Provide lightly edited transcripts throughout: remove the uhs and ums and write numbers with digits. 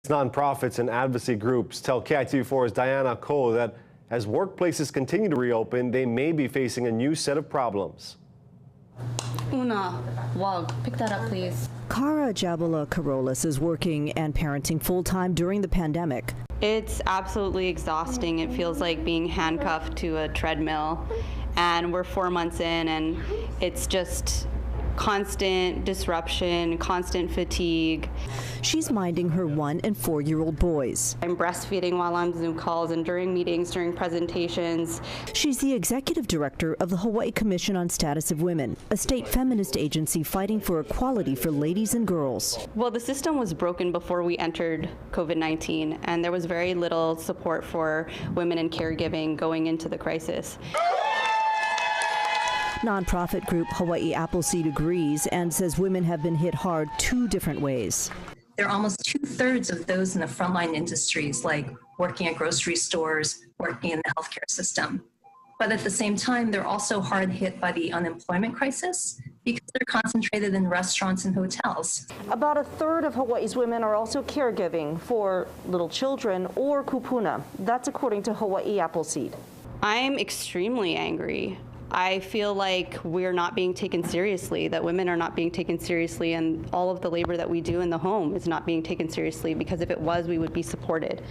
Nonprofits and advocacy groups tell KITV4's Diane that as workplaces continue to reopen, they may be facing a new set of problems. Una, Wog, pick that up, please. Kara Jabola-Carolus is working and parenting full-time during the pandemic. It's absolutely exhausting. It feels like being handcuffed to a treadmill. And we're 4 months in, and it's just constant disruption, constant fatigue. She's minding her 1- and 4-year-old boys. I'm breastfeeding while on Zoom calls and during meetings, during presentations. She's the executive director of the Hawaii Commission on Status of Women, a state feminist agency fighting for equality for ladies and girls. Well, the system was broken before we entered COVID-19, and there was very little support for women in caregiving going into the crisis. Nonprofit group Hawaii Appleseed agrees and says women have been hit hard 2 different ways. They're almost 2/3 of those in the frontline industries, like working at grocery stores, working in the healthcare system. But at the same time, they're also hard hit by the unemployment crisis because they're concentrated in restaurants and hotels. About 1/3 of Hawaii's women are also caregiving for little children or kupuna. That's according to Hawaii Appleseed. I'm extremely angry. I feel like we're not being taken seriously, that women are not being taken seriously, and all of the labor that we do in the home is not being taken seriously, because if it was, we would be supported.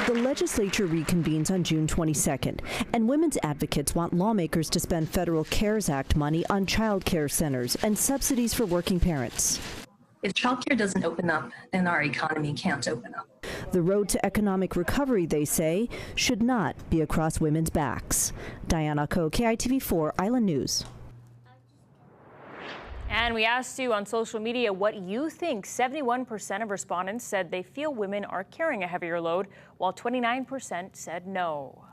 The legislature reconvenes on June 22nd, and women's advocates want lawmakers to spend federal CARES Act money on child care centers and subsidies for working parents. If childcare doesn't open up, then our economy can't open up. The road to economic recovery, they say, should not be across women's backs. Diane, KITV4 Island News. And we asked you on social media what you think. 71% of respondents said they feel women are carrying a heavier load, while 29% said no.